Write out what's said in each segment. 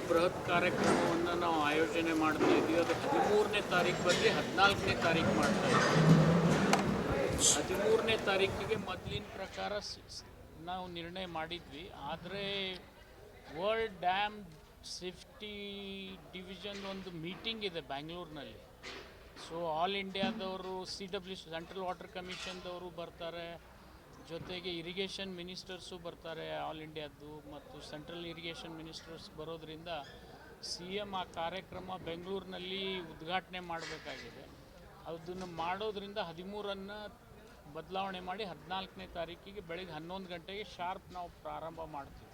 ಬೃಹತ್ ಕಾರ್ಯಕ್ರಮವನ್ನು ನಾವು ಆಯೋಜನೆ ಮಾಡ್ತಾ ಇದ್ದೀವಿ. ಅದು 13ನೇ ತಾರೀಕು ಬದಲಿ 14ನೇ ತಾರೀಕು ಮಾಡ್ತಾ ಇದ್ದೀವಿ. 13ನೇ ತಾರೀಕಿಗೆ ಮೊದಲಿನ ಪ್ರಕಾರ ನಾವು ನಿರ್ಣಯ ಮಾಡಿದ್ವಿ. ಆದರೆ ವರ್ಲ್ಡ್ ಡ್ಯಾಮ್ ಸೇಫ್ಟಿ ಡಿವಿಷನ್ ಒಂದು ಮೀಟಿಂಗ್ ಇದೆ ಬ್ಯಾಂಗ್ಳೂರಿನಲ್ಲಿ. ಸೊ ಆಲ್ ಇಂಡಿಯಾದವರು CW ಸೆಂಟ್ರಲ್ ವಾಟರ್ ಕಮಿಷನ್ದವರು ಬರ್ತಾರೆ, ಜೊತೆಗೆ ಇರಿಗೇಷನ್ ಮಿನಿಸ್ಟರ್ಸು ಬರ್ತಾರೆ ಆಲ್ ಇಂಡಿಯಾದ್ದು, ಮತ್ತು ಸೆಂಟ್ರಲ್ ಇರಿಗೇಷನ್ ಮಿನಿಸ್ಟರ್ಸ್ ಬರೋದ್ರಿಂದ CM ಆ ಕಾರ್ಯಕ್ರಮ ಬೆಂಗಳೂರಿನಲ್ಲಿ ಉದ್ಘಾಟನೆ ಮಾಡಬೇಕಾಗಿದೆ. ಅದನ್ನು ಮಾಡೋದ್ರಿಂದ 13ಅನ್ನು ಬದಲಾವಣೆ ಮಾಡಿ 14ನೇ ತಾರೀಕಿಗೆ ಬೆಳಗ್ಗೆ 11 ಗಂಟೆಗೆ ಶಾರ್ಪ್ ನಾವು ಪ್ರಾರಂಭ ಮಾಡ್ತೀವಿ.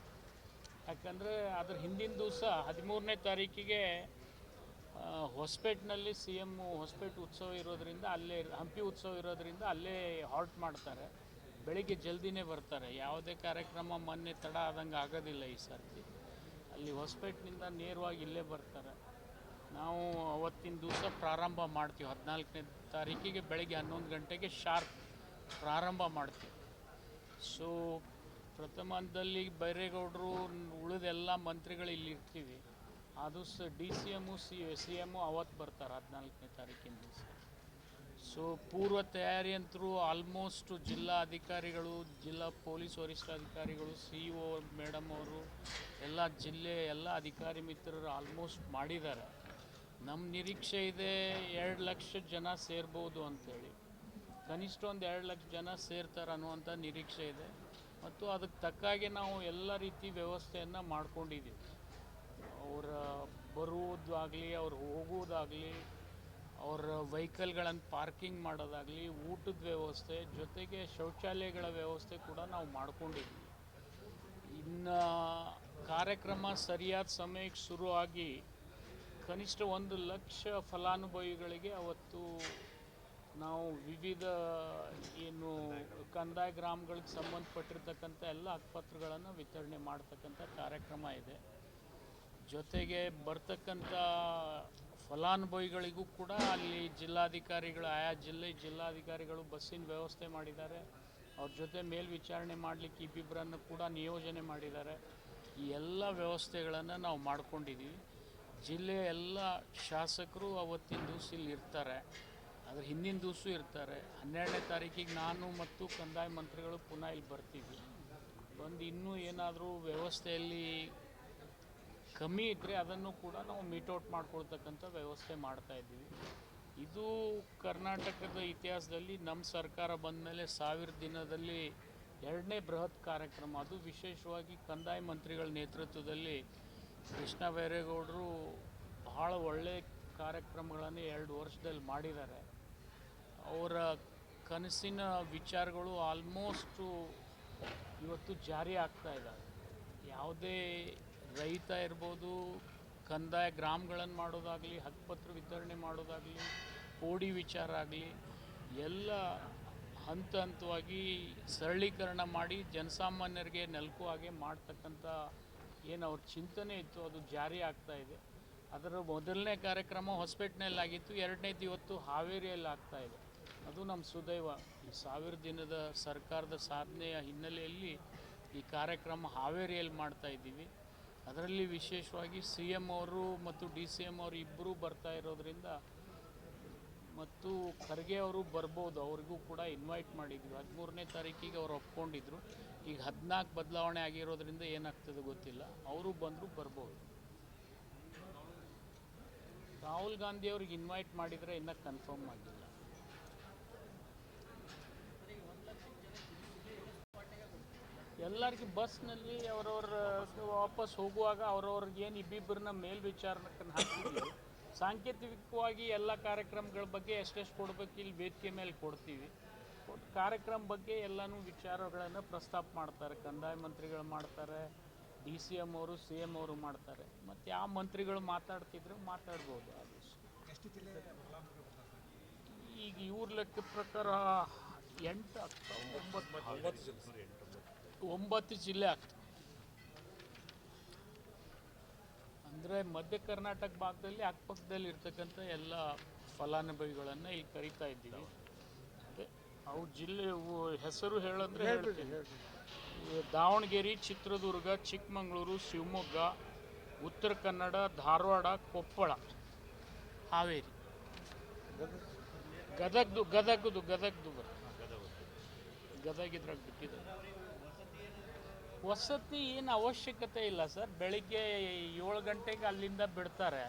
ಯಾಕಂದರೆ ಅದರ ಹಿಂದಿನ ದಿವಸ 13ನೇ ತಾರೀಕಿಗೆ ಹೊಸಪೇಟೆನಲ್ಲಿ CM ಹೊಸಪೇಟೆ ಉತ್ಸವ ಇರೋದ್ರಿಂದ, ಅಲ್ಲೇ ಹಂಪಿ ಉತ್ಸವ ಇರೋದ್ರಿಂದ ಅಲ್ಲೇ ಹಾಲ್ಟ್ ಮಾಡ್ತಾರೆ. ಬೆಳಿಗ್ಗೆ ಜಲ್ದಿನೇ ಬರ್ತಾರೆ. ಯಾವುದೇ ಕಾರ್ಯಕ್ರಮ ಮೊನ್ನೆ ತಡ ಆದಂಗೆ ಆಗೋದಿಲ್ಲ ಈ ಸರ್ತಿ. ಅಲ್ಲಿ ಹೊಸಪೇಟೆನಿಂದ ನೇರವಾಗಿ ಇಲ್ಲೇ ಬರ್ತಾರೆ. ನಾವು ಅವತ್ತಿನ ದಿವಸ ಪ್ರಾರಂಭ ಮಾಡ್ತೀವಿ. 14ನೇ ತಾರೀಕಿಗೆ ಬೆಳಗ್ಗೆ 11 ಗಂಟೆಗೆ ಶಾರ್ಪ್ ಪ್ರಾರಂಭ ಮಾಡ್ತೀವಿ. ಸೊ ಪ್ರಥಮ ಹಂತದಲ್ಲಿ ಬೈರೇಗೌಡರು ಉಳಿದೆಲ್ಲ ಮಂತ್ರಿಗಳು ಇಲ್ಲಿ ಇರ್ತೀವಿ. ಅದು DCM CM ಅವತ್ತು ಬರ್ತಾರೆ 14ನೇ ತಾರೀಕಿನ ದಿವಸ. ಸೊ ಪೂರ್ವ ತಯಾರಿ ಅಂತರೂ ಆಲ್ಮೋಸ್ಟ್ ಜಿಲ್ಲಾ ಅಧಿಕಾರಿಗಳು, ಜಿಲ್ಲಾ ಪೊಲೀಸ್ ವರಿಷ್ಠಾಧಿಕಾರಿಗಳು, CEO ಮೇಡಮ್ ಅವರು ಎಲ್ಲ ಜಿಲ್ಲೆ ಎಲ್ಲ ಅಧಿಕಾರಿ ಮಿತ್ರರು ಆಲ್ಮೋಸ್ಟ್ ಮಾಡಿದ್ದಾರೆ. ನಮ್ಮ ನಿರೀಕ್ಷೆ ಇದೆ 2 ಲಕ್ಷ ಜನ ಸೇರ್ಬೋದು ಅಂಥೇಳಿ. ಕನಿಷ್ಠ ಒಂದು 2 ಲಕ್ಷ ಜನ ಸೇರ್ತಾರೆ ಅನ್ನುವಂಥ ನಿರೀಕ್ಷೆ ಇದೆ. ಮತ್ತು ಅದಕ್ಕೆ ತಕ್ಕಾಗೆ ನಾವು ಎಲ್ಲ ರೀತಿ ವ್ಯವಸ್ಥೆಯನ್ನು ಮಾಡ್ಕೊಂಡಿದ್ದೀವಿ. ಅವರ ಬರುವುದಾಗಲಿ, ಅವ್ರು ಹೋಗುವುದಾಗಲಿ, ಅವರ ವೆಹಿಕಲ್ಗಳನ್ನು ಪಾರ್ಕಿಂಗ್ ಮಾಡೋದಾಗಲಿ, ಊಟದ ವ್ಯವಸ್ಥೆ, ಜೊತೆಗೆ ಶೌಚಾಲಯಗಳ ವ್ಯವಸ್ಥೆ ಕೂಡ ನಾವು ಮಾಡ್ಕೊಂಡಿದ್ದೀವಿ. ಇನ್ನು ಕಾರ್ಯಕ್ರಮ ಸರಿಯಾದ ಸಮಯಕ್ಕೆ ಶುರುವಾಗಿ ಕನಿಷ್ಠ 1 ಲಕ್ಷ ಫಲಾನುಭವಿಗಳಿಗೆ ಅವತ್ತು ನಾವು ವಿವಿಧ ಏನು ಕಂದಾಯ ಗ್ರಾಮಗಳಿಗೆ ಸಂಬಂಧಪಟ್ಟಿರ್ತಕ್ಕಂಥ ಎಲ್ಲ ಹಕ್ಕುಪತ್ರಗಳನ್ನು ವಿತರಣೆ ಮಾಡ್ತಕ್ಕಂಥ ಕಾರ್ಯಕ್ರಮ ಇದೆ. ಜೊತೆಗೆ ಬರ್ತಕ್ಕಂಥ ಫಲಾನುಭವಿಗಳಿಗೂ ಕೂಡ ಅಲ್ಲಿ ಜಿಲ್ಲಾಧಿಕಾರಿಗಳು, ಆಯಾ ಜಿಲ್ಲಾಧಿಕಾರಿಗಳು ಬಸ್ಸಿನ ವ್ಯವಸ್ಥೆ ಮಾಡಿದ್ದಾರೆ. ಅವ್ರ ಜೊತೆ ಮೇಲ್ವಿಚಾರಣೆ ಮಾಡಲಿಕ್ಕೆ ಇಬ್ಬಿಬ್ಬರನ್ನು ಕೂಡ ನಿಯೋಜನೆ ಮಾಡಿದ್ದಾರೆ. ಈ ಎಲ್ಲ ವ್ಯವಸ್ಥೆಗಳನ್ನು ನಾವು ಮಾಡ್ಕೊಂಡಿದ್ದೀವಿ. ಜಿಲ್ಲೆಯ ಎಲ್ಲ ಶಾಸಕರು ಅವತ್ತಿನ ದಿವಸ ಇಲ್ಲಿ ಇರ್ತಾರೆ, ಅದ್ರ ಹಿಂದಿನ ದಿವಸ ಇರ್ತಾರೆ. 12ನೇ ತಾರೀಕಿಗೆ ನಾನು ಮತ್ತು ಕಂದಾಯ ಮಂತ್ರಿಗಳು ಪುನಃ ಇಲ್ಲಿ ಬರ್ತೀವಿ. ಬಂದು ಇನ್ನೂ ಏನಾದರೂ ವ್ಯವಸ್ಥೆಯಲ್ಲಿ ಕಮ್ಮಿ ಇದ್ದರೆ ಅದನ್ನು ಕೂಡ ನಾವು ಮೀಟೌಟ್ ಮಾಡ್ಕೊಳ್ತಕ್ಕಂಥ ವ್ಯವಸ್ಥೆ ಮಾಡ್ತಾಯಿದ್ದೀವಿ. ಇದು ಕರ್ನಾಟಕದ ಇತಿಹಾಸದಲ್ಲಿ ನಮ್ಮ ಸರ್ಕಾರ ಬಂದ ಮೇಲೆ 1000 ದಿನದಲ್ಲಿ 2ನೇ ಬೃಹತ್ ಕಾರ್ಯಕ್ರಮ. ಅದು ವಿಶೇಷವಾಗಿ ಕಂದಾಯ ಮಂತ್ರಿಗಳ ನೇತೃತ್ವದಲ್ಲಿ ಕೃಷ್ಣ ಬೈರೇಗೌಡರು ಬಹಳ ಒಳ್ಳೆಯ ಕಾರ್ಯಕ್ರಮಗಳನ್ನು 2 ವರ್ಷದಲ್ಲಿ ಮಾಡಿದ್ದಾರೆ. ಅವರ ಕನಸಿನ ವಿಚಾರಗಳು ಆಲ್ಮೋಸ್ಟು ಇವತ್ತು ಜಾರಿ ಆಗ್ತಾ ಇದ್ದಾವೆ. ಯಾವುದೇ ರೈತ ಇರ್ಬೋದು, ಕಂದಾಯ ಗ್ರಾಮಗಳನ್ನು ಮಾಡೋದಾಗಲಿ, ಹಕ್ಕುಪತ್ರ ವಿತರಣೆ ಮಾಡೋದಾಗಲಿ, ಕೋಡಿ ವಿಚಾರ ಆಗಲಿ, ಎಲ್ಲ ಹಂತ ಹಂತವಾಗಿ ಸರಳೀಕರಣ ಮಾಡಿ ಜನಸಾಮಾನ್ಯರಿಗೆ ನೆಲಕು ಹಾಗೆ ಮಾಡ್ತಕ್ಕಂಥ ಏನು ಅವ್ರ ಚಿಂತನೆ ಇತ್ತು ಅದು ಜಾರಿ ಆಗ್ತಾ ಇದೆ. ಅದರ ಮೊದಲನೇ ಕಾರ್ಯಕ್ರಮ ಹೊಸಪೇಟೆನಲ್ಲಾಗಿತ್ತು, 2ನೇದು ಇವತ್ತು ಹಾವೇರಿಯಲ್ಲಿ ಆಗ್ತಾಯಿದೆ. ಅದು ನಮ್ಮ ಸುದೈವ. ಈ 1000 ದಿನದ ಸರ್ಕಾರದ ಸಾಧನೆಯ ಹಿನ್ನೆಲೆಯಲ್ಲಿ ಈ ಕಾರ್ಯಕ್ರಮ ಹಾವೇರಿಯಲ್ಲಿ ಮಾಡ್ತಾಯಿದ್ದೀವಿ. ಅದರಲ್ಲಿ ವಿಶೇಷವಾಗಿ CM ಅವರು ಮತ್ತು DCM ಅವರು ಇಬ್ಬರೂ ಬರ್ತಾ ಇರೋದ್ರಿಂದ, ಮತ್ತು ಖರ್ಗೆ ಅವರು ಬರ್ಬೋದು, ಅವ್ರಿಗೂ ಕೂಡ ಇನ್ವೈಟ್ ಮಾಡಿದ್ವಿ. 13ನೇ ತಾರೀಕಿಗೆ ಅವ್ರು ಒಪ್ಕೊಂಡಿದ್ರು. ಈಗ 14 ಬದಲಾವಣೆ ಆಗಿರೋದ್ರಿಂದ ಏನಾಗ್ತದೆ ಗೊತ್ತಿಲ್ಲ, ಅವರು ಬಂದರೂ ಬರ್ಬೋದು. ರಾಹುಲ್ ಗಾಂಧಿ ಅವ್ರಿಗೆ ಇನ್ವೈಟ್ ಮಾಡಿದರೆ ಇನ್ನೂ ಕನ್ಫರ್ಮ್ ಆಗಿಲ್ಲ. ಎಲ್ಲರಿಗೂ ಬಸ್ನಲ್ಲಿ ಅವರವ್ರ ವಾಪಸ್ ಹೋಗುವಾಗ ಅವ್ರವ್ರಿಗೆ ಏನು ಇಬ್ಬಿಬ್ಬರನ್ನ ಮೇಲ್ವಿಚಾರಣೆಗೆ ಹಾಕ್ತಿದ್ದೀವಿ. ಸಾಂಕೇತಿಕವಾಗಿ ಎಲ್ಲ ಕಾರ್ಯಕ್ರಮಗಳ ಬಗ್ಗೆ ಎಷ್ಟೆಷ್ಟು ಕೊಡಬೇಕು ಇಲ್ಲಿ ವೇದಿಕೆ ಮೇಲೆ ಕೊಡ್ತೀವಿ. ಕಾರ್ಯಕ್ರಮ ಬಗ್ಗೆ ಎಲ್ಲನೂ ವಿಚಾರಗಳನ್ನು ಪ್ರಸ್ತಾಪ ಮಾಡ್ತಾರೆ. ಕಂದಾಯ ಮಂತ್ರಿಗಳು ಮಾಡ್ತಾರೆ, DCM ಅವರು CM ಅವರು ಮಾಡ್ತಾರೆ. ಮತ್ತು ಯಾವ ಮಂತ್ರಿಗಳು ಮಾತಾಡ್ತಿದ್ರು ಮಾತಾಡ್ಬೋದು. ಆ ದಿವಸ ಈಗ ಇವ್ರ ಲೆಕ್ಕ ಪ್ರಕಾರ 8 ಆಗ್ತಾವೆ, 9 ಜಿಲ್ಲೆ ಆಗ್ತವೆ. ಅಂದರೆ ಮಧ್ಯ ಕರ್ನಾಟಕ ಭಾಗದಲ್ಲಿ ಅಕ್ಕಪಕ್ಕದಲ್ಲಿ ಇರ್ತಕ್ಕಂಥ ಎಲ್ಲ ಫಲಾನುಭವಿಗಳನ್ನು ಇಲ್ಲಿ ಕರಿತಾ ಇದ್ದೀವಿ. ಅವು ಜಿಲ್ಲೆ ಹೆಸರು ಹೇಳಂದ್ರೆ ಹೇಳ್ತೀನಿ. ದಾವಣಗೆರೆ, ಚಿತ್ರದುರ್ಗ, ಚಿಕ್ಕಮಗಳೂರು, ಶಿವಮೊಗ್ಗ, ಉತ್ತರ ಕನ್ನಡ, ಧಾರವಾಡ, ಕೊಪ್ಪಳ, ಹಾವೇರಿ, ಗದಗ್ದು ಗದಗ ಇದ್ರಾಗ ಬಿಟ್ಟಿದ್ದಾರೆ. ವಸತಿ ಏನು ಅವಶ್ಯಕತೆ ಇಲ್ಲ ಸರ್. ಬೆಳಿಗ್ಗೆ 7 ಗಂಟೆಗೆ ಅಲ್ಲಿಂದ ಬಿಡ್ತಾರೆ.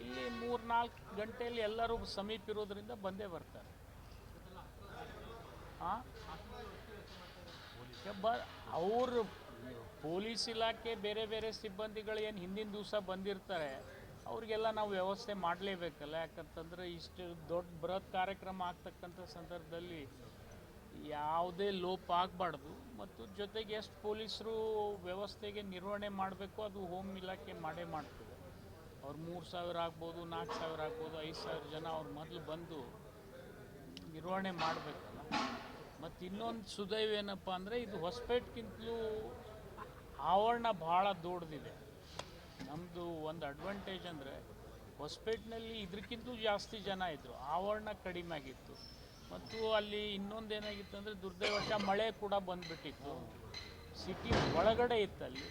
ಇಲ್ಲಿ 3-4 ಗಂಟೆಯಲ್ಲಿ ಎಲ್ಲರೂ ಸಮೀಪ ಇರೋದ್ರಿಂದ ಬಂದೇ ಬರ್ತಾರೆ. ಹಾಂ, ಅವರು ಪೊಲೀಸ್ ಇಲಾಖೆ ಬೇರೆ ಬೇರೆ ಸಿಬ್ಬಂದಿಗಳು ಏನು ಹಿಂದಿನ ದಿವಸ ಬಂದಿರ್ತಾರೆ, ಅವ್ರಿಗೆಲ್ಲ ನಾವು ವ್ಯವಸ್ಥೆ ಮಾಡಲೇಬೇಕಲ್ಲ. ಯಾಕಂತಂದರೆ ಇಷ್ಟು ದೊಡ್ಡ ಬೃಹತ್ ಕಾರ್ಯಕ್ರಮ ಆಗ್ತಕ್ಕಂಥ ಸಂದರ್ಭದಲ್ಲಿ ಯಾವುದೇ ಲೋಪ ಆಗಬಾರ್ದು. ಮತ್ತು ಜೊತೆಗೆ ಎಷ್ಟು ಪೊಲೀಸರು ವ್ಯವಸ್ಥೆಗೆ ನಿರ್ವಹಣೆ ಮಾಡಬೇಕು ಅದು ಹೋಮ್ ಇಲಾಖೆ ಮಾಡೇ ಮಾಡ್ತದೆ. ಅವ್ರು 3,000 ಆಗ್ಬೋದು, 4,000 ಆಗ್ಬೋದು, 5,000 ಜನ ಅವ್ರು ಮೊದಲು ಬಂದು ನಿರ್ವಹಣೆ ಮಾಡಬೇಕಲ್ಲ. ಮತ್ತು ಇನ್ನೊಂದು ಸುದೈವ ಏನಪ್ಪ ಅಂದರೆ, ಇದು ಹೊಸಪೇಟೆಗಿಂತಲೂ ಆವರಣ ಭಾಳ ದೊಡ್ಡದಿದೆ. ನಮ್ಮದು ಒಂದು ಅಡ್ವಾಂಟೇಜ್ ಅಂದರೆ ಹೊಸಪೇಟೆನಲ್ಲಿ ಇದಕ್ಕಿಂತಲೂ ಜಾಸ್ತಿ ಜನ ಇದ್ದರು, ಆವರಣ ಕಡಿಮೆ ಆಗಿತ್ತು. ಮತ್ತು ಅಲ್ಲಿ ಇನ್ನೊಂದು ಏನಾಗಿತ್ತು ಅಂದರೆ, ದುರ್ದೈವಶ ಮಳೆ ಕೂಡ ಬಂದುಬಿಟ್ಟಿತ್ತು. ಸಿಟಿ ಒಳಗಡೆ ಇತ್ತಲ್ಲಿ,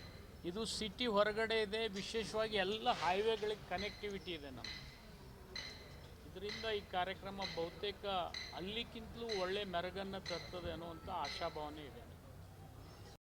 ಇದು ಸಿಟಿ ಹೊರಗಡೆ ಇದೆ. ವಿಶೇಷವಾಗಿ ಎಲ್ಲ ಹೈವೇಗಳಿಗೆ ಕನೆಕ್ಟಿವಿಟಿ ಇದೆ ನಮ್ಮದು. ಇದರಿಂದ ಈ ಕಾರ್ಯಕ್ರಮ ಬಹುತೇಕ ಅಲ್ಲಿಗಿಂತಲೂ ಒಳ್ಳೆ ಮೆರಗನ್ನು ತರ್ತದೆ ಅನ್ನುವಂಥ ಆಶಾಭಾವನೆ ಇದೆ.